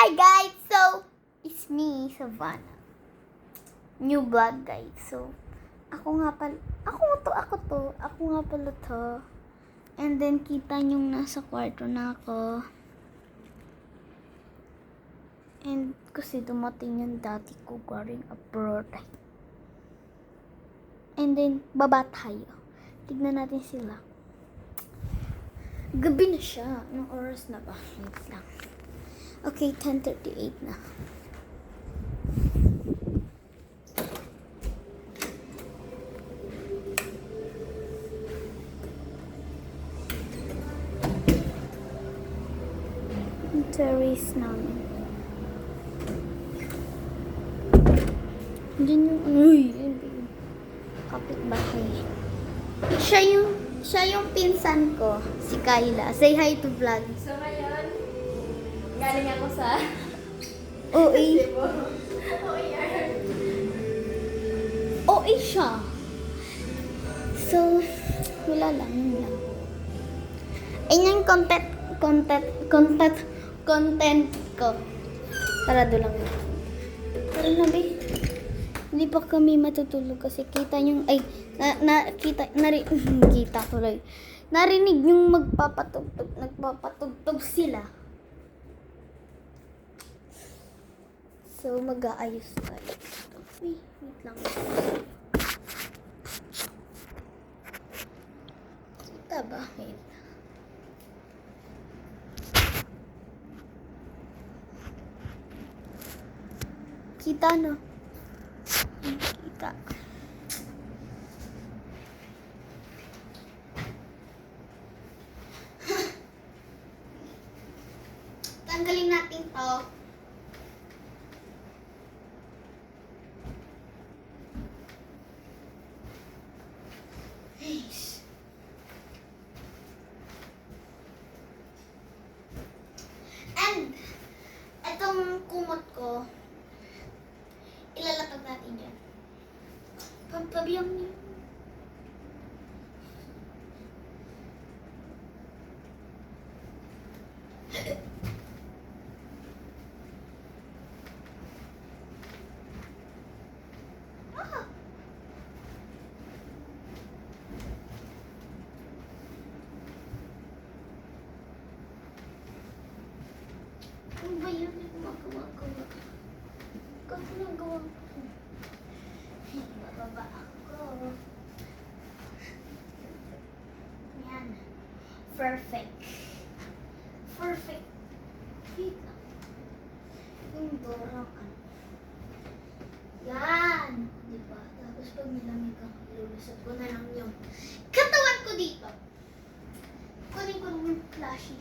Hi guys! So, it's me, Savannah. New vlog guys. So, ako nga pala to. And then, kita nyong nasa kwarto na ako. And, kasi dumating yung dati ko galing abroad. And then, baba tayo. Tignan natin sila. Gabi na siya. Anong oras na ba? Wait lang. Okay, 10:38 na. Yung terrace namin. Diyan yung, kapitbahay. Siya yung pinsan ko, si Kyla. Say hi to vlog. So ngayon, galing ako sa OA. Cebu. OER. OA siya. So, wala lang, yun lang. Ayun yung content ko. Sarado lang yun. Pero nabi, hindi pa kami matutulog kasi kita yung, kita tuloy. Narinig yung nagpapatugtog sila. So, mag-aayos tayo. Wait lang. Kita ba? Wait. Kita, no? Kita. Tanggalin natin to. And, itong kumot ko, ilalapag natin dyan. Pampabiyang niyo. Ano ba yun? Gumagawa. Ginagawa ko. Bababa ako. Yan. Perfect. Wait lang. Yung dorakan. Yan. Diba? Tapos pag nilamig ako, ilulusot ko na lang yung katawan ko dito. Kunin ko yung flashy.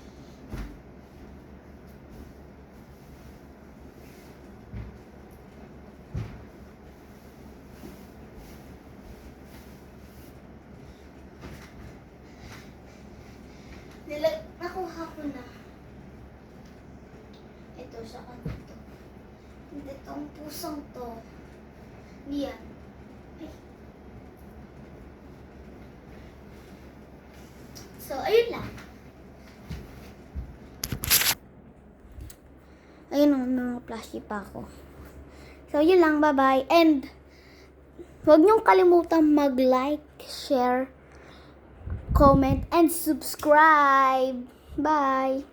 Nakuha ko na. Ito sa kanto. Hindi tong pusong to. Yan. Ay. So, ayun lang. Ayun ang mga flashy pa ako. So, yun lang. Bye-bye. And, huwag niyong kalimutan mag-like, share, comment, and subscribe. Bye!